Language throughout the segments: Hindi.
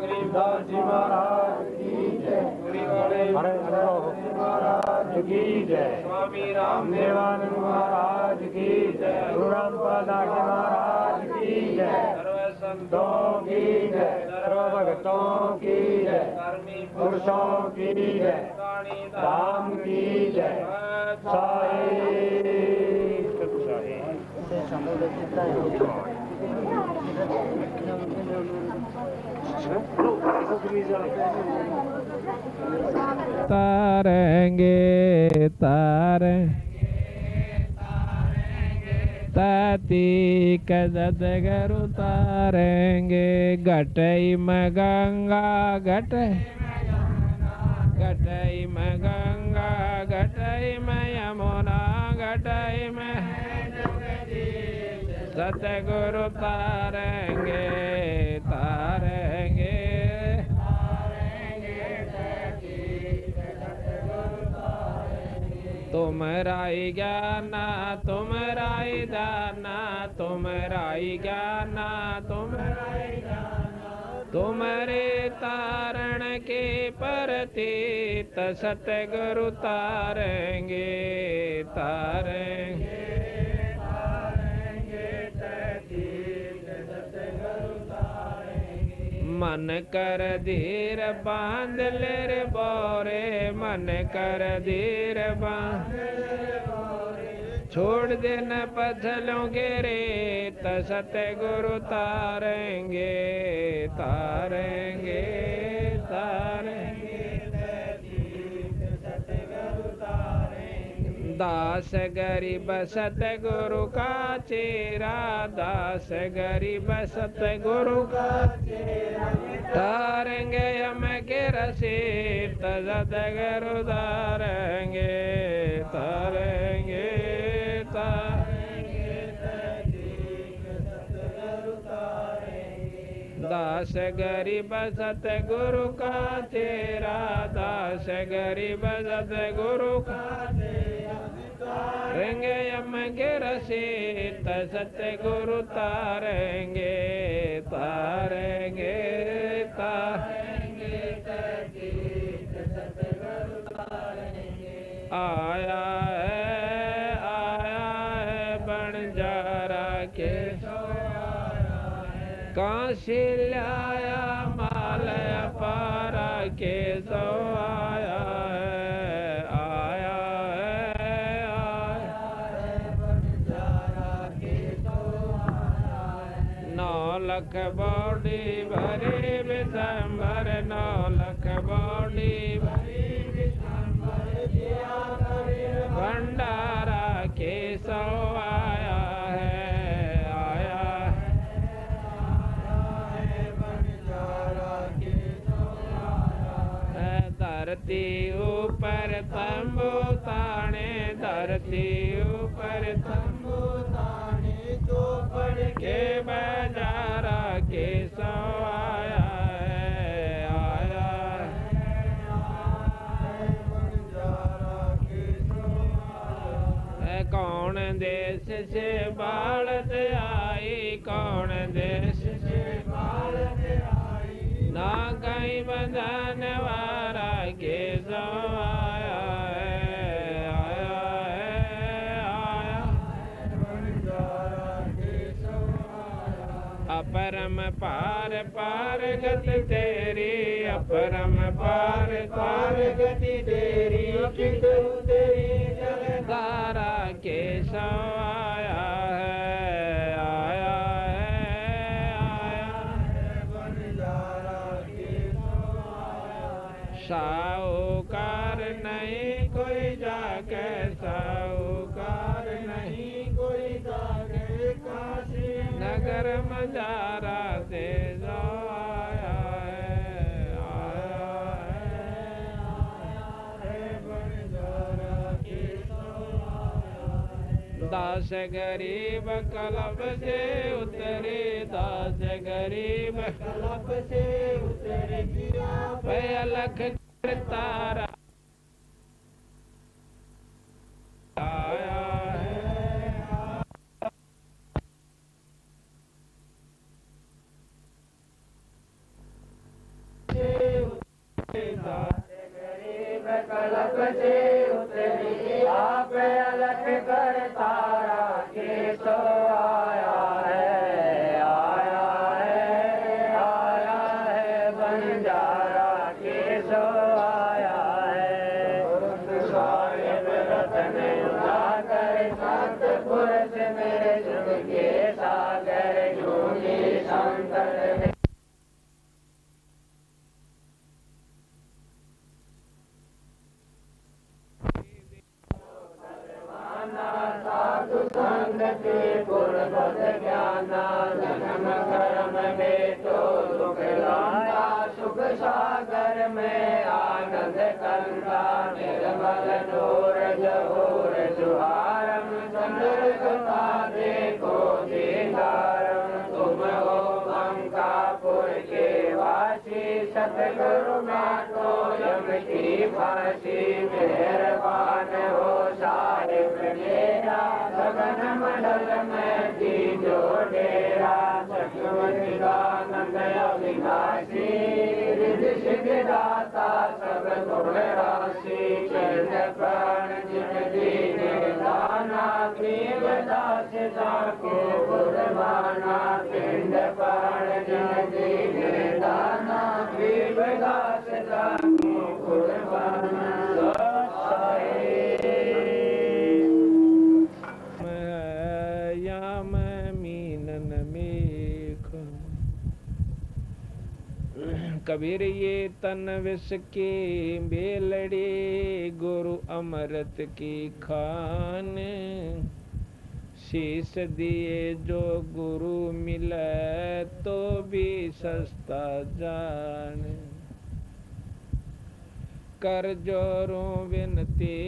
गरीबदास जी महाराज की जय। महाराज की जय। स्वामी रामदेवानंद महाराज की जय। गुरु रामपाल दास महाराज की जय। सर्व संतों की जय। सर्व भक्तों की जय। पुरुषों की जय। राम की जय। तारेंगे ताती कदगरु तारेंगे घटई में गंगा घटई में गंगा घटई में यमुना घटई में सतगुरु तारेंगे तुमरा ही ज्ञाना तुमरा ही दाना तुमरा ही ज्ञाना तुम्हारे तारण के परतीत सतगुरु तारेंगे मन कर धीर बांध ले रे बोरे मन कर धीर बांध छोड़ देना पथलों के रेत सतगुरु तारेंगे दास गरीब सतगुरु का चेरा दास गरीब सतगुरु का चेरा तारेंगे हम के रसीद सतगुरु तारेंगे दास गरीब सतगुरु का तेरा दास गरीब सतगुरु का तारेंगे हम के रसीद सतगुरु तारेंगे आया है बंजारा के काशी लाया माल पारा के सो आया है 9 लाख बॉडी भरी विशंबर 9 लाख बॉडी भरी भंडारा के सो आया धरती ऊपर तंबू ताने धरती ऊपर तंबू ताने चौपड़ के बाजारा के सो आया है कौन देश से बालत आई कौन देश से बालत आई ना कहीं बंधन वाला के सो आया अपरम पार पार गति तेरी अपरम पार पार गति तेरी तेरी जगदारा के सो आया साहूकार नहीं कोई जाके साहूकार नहीं कोई जाके काशी नगर मजारा से जो आया है बंजारा के दास गरीब कलब से उतरे दास गरीब कलब से उतरे लख तारा आया पूर्वत ज्ञाना जन्म कर्म हेतु दुख लाता सुख सागर में आनंद कंता निर्मल नूर जहूर जुहारम चंद्र कथा देखो दीदारम तुम हो अंकापुर के वासी सतगुरु मातो यम की फांसी मेहरबान हो साहिब मेरा गगन मंडल में दीजो डेरा सतवदानंद अविनाशी रिद्धि सिद्धि दाता सब गुण राशि चरण प्राण जिन दीने दाना प्रेम दास जाके गुरबाना पिंड प्राण जिन दीने दाना प्रेम दास जाके गुरबाना कबीर ये तन विष की बेलड़ी गुरु अमृत की खान शीश दिए जो गुरु मिले तो भी सस्ता जान कर जोरों विनती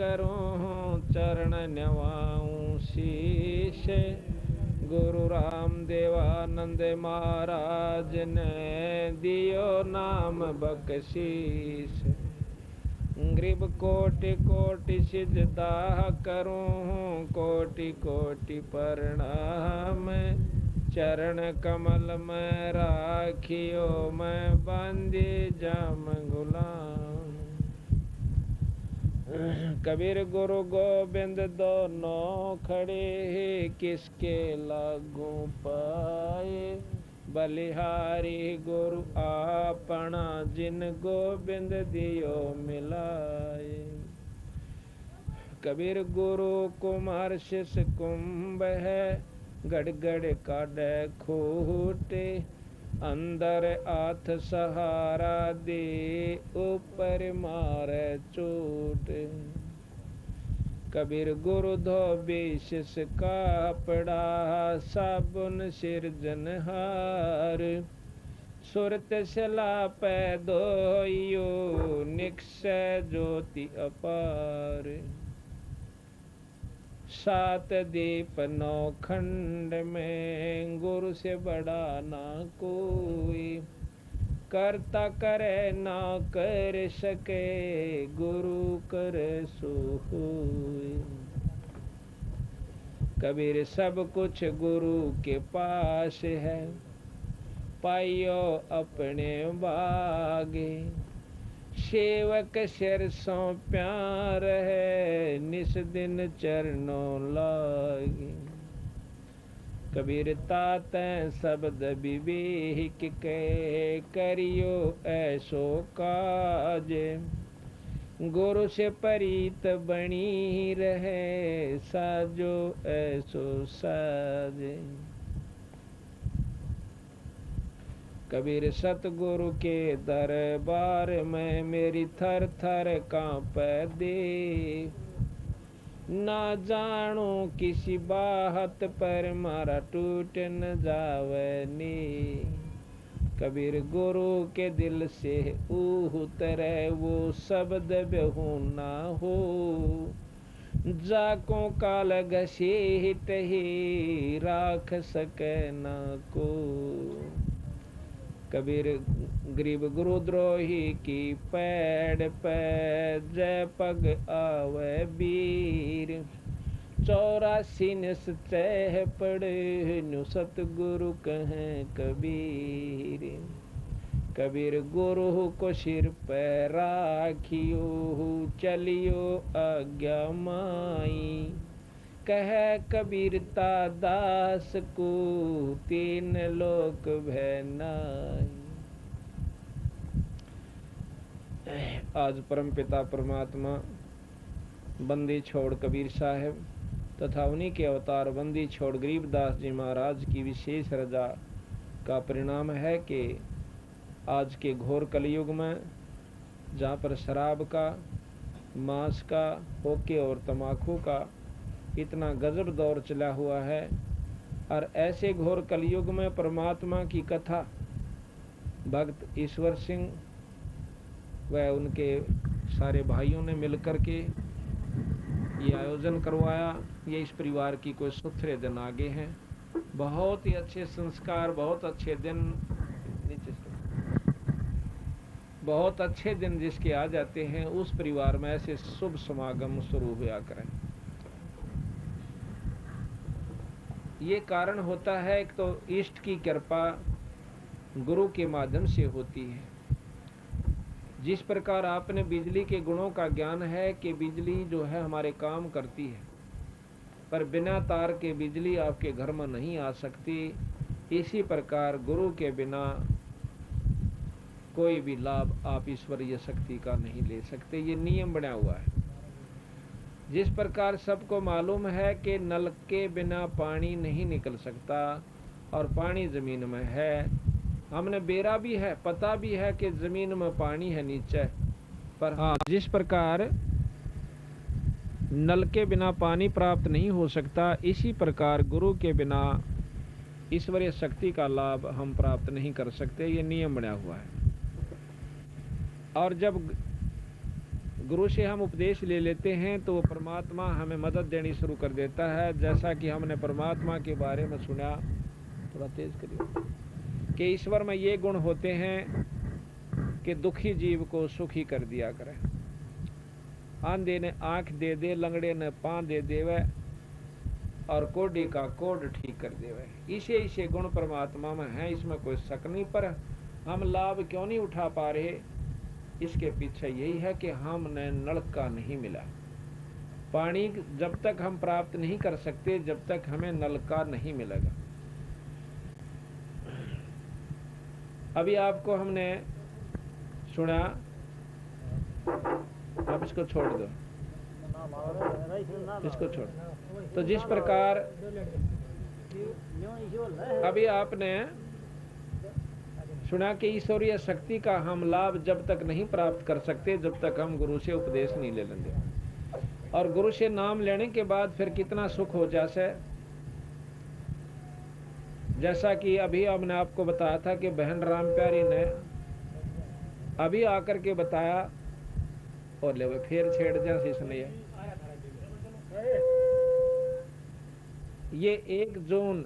करूं चरण नवाऊं शीश गुरु राम देवानंद महाराज ने दियो नाम बख्शीश ग्रीब कोटि कोटि सिजदा करूं कोटि कोटि प्रणाम चरण कमल में राखियो मैं बांधे जाम गुलाम कबीर गुरु गोबिंद दोनों खड़े किसके लागू पाए बलिहारी गुरु आपना जिन गोबिंद दियो मिलाए कबीर गुरु कुमार शिष कुंभ है गड़गड़ काढ़े खूटे अंदर हाथ सहारा दे ऊपर मारे चोट कबीर गुरु धोबी शिष कापड़ा साबुन सिरजनहार सुरत सला पैदोयो निक्षय ज्योति अपार सात दीप नौ खंड में गुरु से बड़ा ना कोई करता करे ना कर सके गुरु कर सो होय कबीर सब कुछ गुरु के पास है पाइयो अपने बागे सेवक सिर सो प्यार है निस दिन चरणों लागे कबीर ताते शब्द विवेक के करियो ऐसो काज गुरु से परीत बनी रहे साजो ऐसो साजे कबीर सतगुरु के दरबार में मेरी थर थर कांपे दे ना जानू किसी बात पर मारा टूट न जावे नी कबीर गुरु के दिल से उतरे वो शब्द बेहू ना हो जाको काल घसीट ही राख सके ना को कबीर गरीब गुरुद्रोही की पैड़ पे जय पग आवे वीर 84 निश्चय पड़े नु सतगुरु कहें कबीर कबीर गुरु को सिर पे राखियो चलियो आज्ञा माई कह कबीरता दास को 3 लोक भैनाई। आज परम पिता परमात्मा बंदी छोड़ कबीर साहब तथा उन्हीं के अवतार बंदी छोड़ गरीबदास जी महाराज की विशेष रजा का परिणाम है कि आज के घोर कलयुग में जहाँ पर शराब का, मांस का, होके और तम्बाकू का इतना गजब दौर चला हुआ है। और ऐसे घोर कलयुग में परमात्मा की कथा भक्त ईश्वर सिंह व उनके सारे भाइयों ने मिलकर के ये आयोजन करवाया। ये इस परिवार की कोई 17 दिन आगे हैं। बहुत ही अच्छे संस्कार, बहुत अच्छे दिन, बहुत अच्छे दिन जिसके आ जाते हैं, उस परिवार में ऐसे शुभ समागम शुरू हुआ करें। ये कारण होता है एक तो इष्ट की कृपा गुरु के माध्यम से होती है। जिस प्रकार आपने बिजली के गुणों का ज्ञान है कि बिजली जो है हमारे काम करती है, पर बिना तार के बिजली आपके घर में नहीं आ सकती, इसी प्रकार गुरु के बिना कोई भी लाभ आप ईश्वरीय शक्ति का नहीं ले सकते। ये नियम बना हुआ है। जिस प्रकार सबको मालूम है कि नल के बिना पानी नहीं निकल सकता और पानी जमीन में है, हमने बेरा भी है, पता भी है कि जमीन में पानी है नीचे, पर हाँ, जिस प्रकार नल के बिना पानी प्राप्त नहीं हो सकता, इसी प्रकार गुरु के बिना ईश्वरीय शक्ति का लाभ हम प्राप्त नहीं कर सकते। ये नियम बना हुआ है। और जब गुरु से हम उपदेश ले लेते हैं तो परमात्मा हमें मदद देनी शुरू कर देता है। जैसा कि हमने परमात्मा के बारे में सुना, थोड़ा तेज करिए, कि ईश्वर में ये गुण होते हैं कि दुखी जीव को सुखी कर दिया करे, आंधे ने आंख दे दे, लंगड़े ने पांव दे देवे और कोढ़ी का कोढ़ ठीक कर देवे। इसे गुण परमात्मा में है, इसमें कोई शक नहीं। पर हम लाभ क्यों नहीं उठा पा रहे, इसके पीछे यही है कि हमने नलका नहीं मिला। पानी जब तक हम प्राप्त नहीं कर सकते, जब तक हमें नलका नहीं मिलेगा। अभी आपको हमने सुना, अब इसको छोड़ दो, इसको छोड़। तो जिस प्रकार अभी आपने सुना कि ईश्वरीय शक्ति का हम लाभ जब तक नहीं प्राप्त कर सकते, जब तक हम गुरु से उपदेश नहीं ले लेंगे। और गुरु से नाम लेने के बाद फिर कितना सुख हो जाए। जैसा कि अभी हमने आपको बताया था कि बहन राम प्यारी ने अभी आकर के बताया, और ले फिर छेड़ जैसे इसने ये 1 जून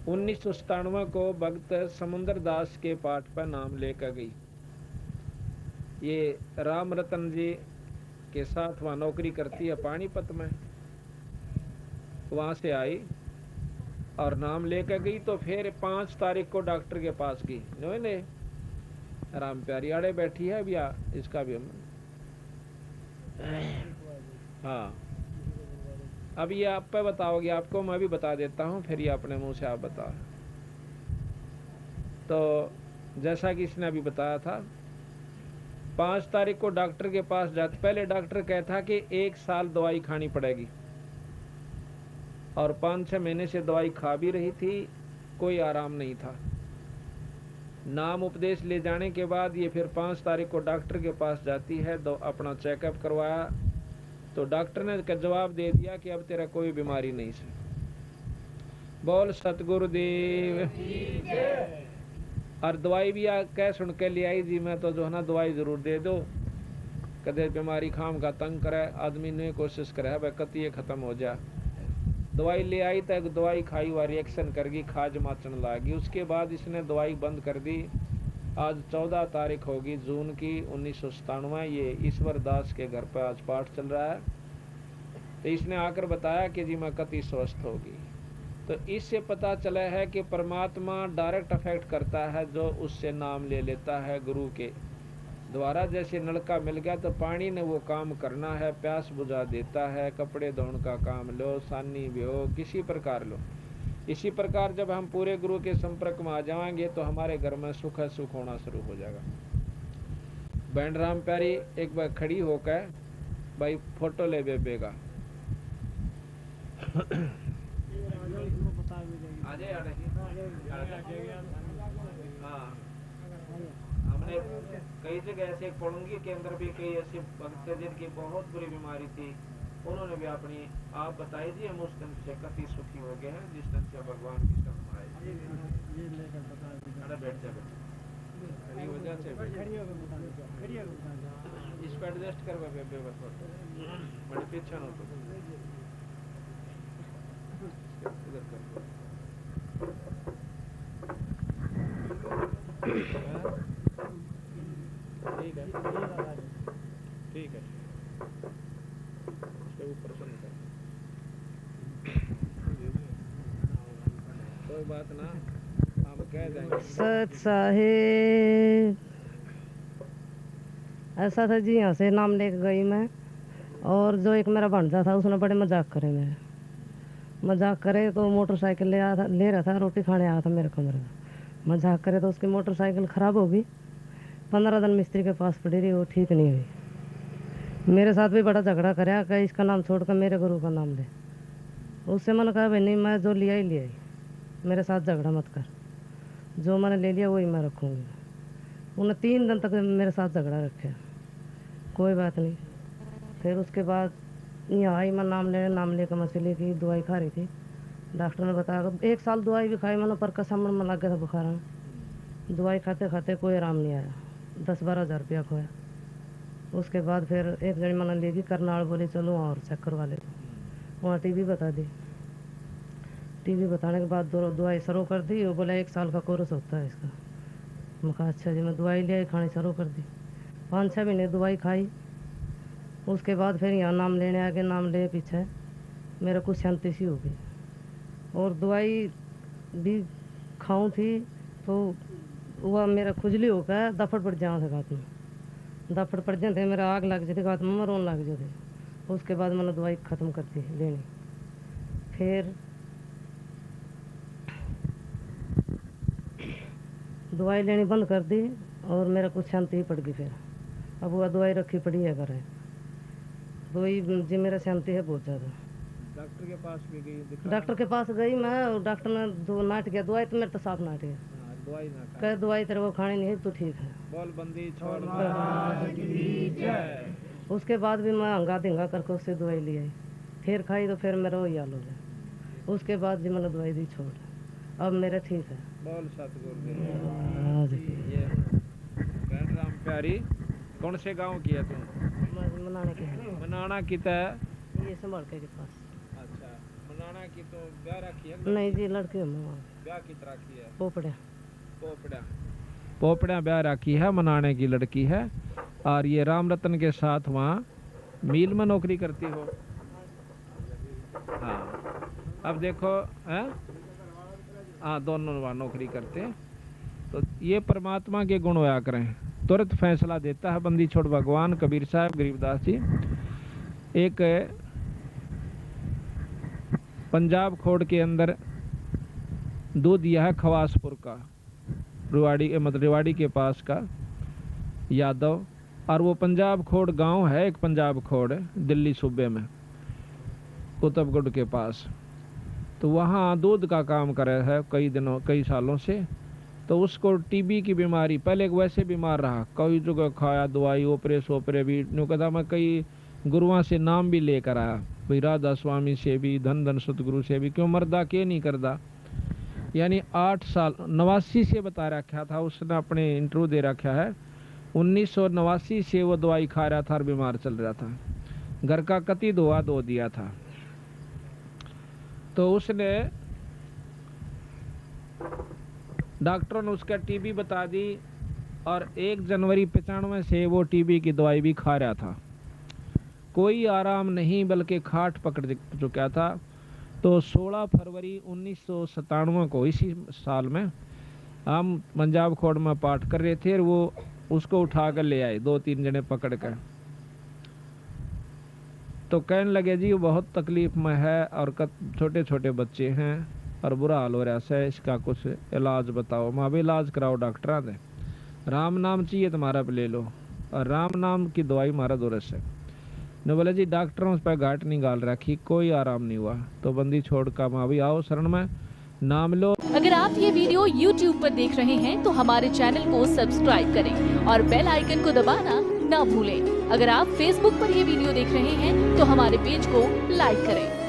1997 को भक्त समुद्र दास के पाठ पर नाम लेकर गई। ये राम रतन जी के साथ वहाँ नौकरी करती है पानीपत में, वहाँ से आई और नाम लेकर गई। तो फिर 5 तारीख को डॉक्टर के पास गई। ने राम प्यारी आड़े बैठी है भैया, इसका भी हम हाँ, अब ये आप पे बताओगे, आपको मैं भी बता देता हूँ, फिर ये अपने मुंह से आप बताओ। तो जैसा कि इसने अभी बताया था, 5 तारीख को डॉक्टर के पास जाते, पहले डॉक्टर कहता कि 1 साल दवाई खानी पड़ेगी, और 5-6 महीने से दवाई खा भी रही थी, कोई आराम नहीं था। नाम उपदेश ले जाने के बाद ये फिर 5 तारीख को डॉक्टर के पास जाती है, तो अपना चेकअप करवाया, तो डॉक्टर ने जवाब दे दिया कि अब तेरा कोई बीमारी नहीं है। बोल सतगुरुदेव। और दवाई भी कह सुन के ले आई जी, मैं तो जो है ना दवाई जरूर दे दो, कदे बीमारी खाम का तंग करे, आदमी ने कोशिश करे भाई कति खत्म हो जा। दवाई ले आई तो दवाई खाई हुआ रिएक्शन कर गई, खाज माचन लागी। उसके बाद इसने दवाई बंद कर दी। आज 14 तारीख होगी जून की 1997। ये ईश्वर दास के घर पर आज पाठ चल रहा है। तो इसने आकर बताया कि जी मैं कति स्वस्थ होगी। तो इससे पता चला है कि परमात्मा डायरेक्ट अफेक्ट करता है जो उससे नाम ले लेता है गुरु के द्वारा। जैसे नलका मिल गया तो पानी ने वो काम करना है, प्यास बुझा देता है, कपड़े धोने का काम लो, सानी भी हो, किसी प्रकार लो। इसी प्रकार जब हम पूरे गुरु के संपर्क में आ जाएंगे तो हमारे घर में सुख होना शुरू हो जाएगा। बहन राम प्यारी एक बार खड़ी होकर भाई फोटो ले बेबेगा। हाँ, हमने कई जगह ऐसे पढ़ूंगी के अंदर भी कई ऐसे भक्त थे जिनकी बहुत बुरी बीमारी थी, उन्होंने भी अपनी आप बताई जी, हम उस दिन से काफी सुखी हो गए हैं जिस दिन से भगवान की शरण आए। बैठ जा खड़ी हो जा इस पर एडजस्ट करवा बेबे बड़े पीछे न तो इधर कर ठीक है ठीक है इसके ऊपर से निकल कोई बात ना आप कह देंगे। सत साहेब ऐसा था जी, यहाँ से नाम लेके गई मैं, और जो एक मेरा भांजा था उसने बड़े मजाक करे मेरे, मजाक करे तो मोटरसाइकिल ले रहा था, रोटी खाने आया था मेरे कमरे में, मजाक करे तो उसकी मोटरसाइकिल ख़राब हो गई। 15 दिन मिस्त्री के पास पड़ी रही, वो ठीक नहीं हुई। मेरे साथ भी बड़ा झगड़ा कराया कि इसका नाम छोड़कर मेरे गुरु का नाम ले। उससे मैंने कहा भाई नहीं, मैं जो लिया ही लिया ही, मेरे साथ झगड़ा मत कर, जो मैंने ले लिया वही मैं रखूँगी। उन्हें 3 दिन तक मेरे साथ झगड़ा रखे, कोई बात नहीं। फिर उसके बाद यहाँ आई, मैं नाम लेकर मछली की दवाई खा रही थी। डॉक्टर ने बताया 1 साल दवाई भी खाई मैंने, पर कसम में लग गया था बुखार में। दवाई खाते खाते कोई आराम नहीं आया, 10-12 हज़ार रुपया खोया। उसके बाद फिर एक जनी मैंने लेगी करनाल, बोली चलो और चेक करवा ले। वहाँ टीबी बता दी। टीबी बताने के बाद दवाई शुरू कर दी। वो बोला 1 साल का कोर्स होता है इसका। मैं कहा अच्छा जी। मैं दवाई ले आई, खानी शुरू कर दी। 5-6 महीने दवाई खाई। उसके बाद फिर यहाँ नाम लेने आ गए। नाम ले पीछे मेरे को शांति सी हो गई, और दवाई भी खाऊं थी तो वह मेरा खुजली हो गया, दफड़ पड़ जाओ थे गात में, दफड़ पड़ जाते मेरा आग लग जाती गात में, मैं रोन लग जाते। उसके बाद मैंने दवाई ख़त्म कर दी लेनी। फिर दवाई लेनी बंद कर दी और मेरा कुछ शांति ही पड़ गई। फिर अब वह दवाई रखी पड़ी है घर है, दवाई जी मेरा शांति है बहुत ज़्यादा। डॉक्टर के पास भी गई? डॉक्टर के पास गई मैं, और डॉक्टर ने दो नाट गया, दवाई तो मेरे तो साफ नाट गया। दवाई ना कह दवाई तेरे को खानी नहीं है, तो ठीक है। बोल बंदी छोड़। उसके बाद भी मैं हंगा धिंगा करके उससे दवाई ले आई, फिर खाई तो फिर मेरा वही हाल हो गया। उसके बाद जी मैंने दवाई दी छोड़, अब मेरा ठीक है। बोल सतगुरु ये राम प्यारी। कौन से गांव की है तुम? मनाने के है, मनाना की है ये संभाल के पास। अच्छा, मनाना की तो ब्याह रखी है? नहीं जी, लड़के हम ब्याह की तरह की है? पोपड़ा पोपड़ा ब्याह रखी है, मनाने की लड़की है। और ये राम रतन के साथ वहाँ मिल में नौकरी करती हो? हाँ, अब देखो है, हाँ दोनों वहाँ नौकरी करते हैं। तो ये परमात्मा के गुण होया करें, तुरंत फैसला देता है बंदी छोड़ भगवान कबीर साहब गरीबदास जी। एक पंजाब खोड़ के अंदर दूध यह है खवासपुर का, रेवाड़ी के पास का यादव। और वो पंजाब खोड़ गांव है, एक पंजाब खोड़ दिल्ली सूबे में, कुतुबगढ़ के पास। तो वहाँ दूध का काम कर रहा है कई सालों से। तो उसको टीबी की बीमारी, पहले वैसे बीमार रहा, कई जगह खाया दवाई, ओपरे भी न्यू कहता। मैं कई गुरुओं से नाम भी लेकर आया, भाई राधा स्वामी से भी, धन सतगुरु से भी, क्यों मरदा के नहीं करदा। यानी 8 साल 89 से बता रखा था उसने, अपने इंटरव्यू दे रखा है। 1989 से वो दवाई खा रहा था और बीमार चल रहा था, घर का कति दुआ दो दिया था। तो उसने, डॉक्टरों ने उसका टीबी बता दी, और 1 जनवरी 95 से वो टीबी की दवाई भी खा रहा था। कोई आराम नहीं, बल्कि खाट पकड़ चुका था। तो 16 फरवरी 1997 को, इसी साल में, हम पंजाब खोड़ में पाठ कर रहे थे, और वो उसको उठा कर ले आए, 2-3 जने पकड़ कर। तो कहने लगे जी वो बहुत तकलीफ में है, और छोटे छोटे बच्चे हैं और बुरा हाल हो रहा है, इसका कुछ इलाज बताओ। माँ भी इलाज कराओ, डॉक्टर ने राम नाम चाहिए तुम्हारा पे ले लो, और राम नाम की दवाई मारा दोरस है। ने बोले जी डॉक्टरों पर घाट नहीं गाल रखी, कोई आराम नहीं हुआ। तो बंदी छोड़ का माँ भी आओ शरण में, नाम लो। अगर आप ये वीडियो YouTube पर देख रहे हैं तो हमारे चैनल को सब्सक्राइब करें और बेल आइकन को दबाना ना भूलें। अगर आप फेसबुक पर ये वीडियो देख रहे हैं तो हमारे पेज को लाइक करें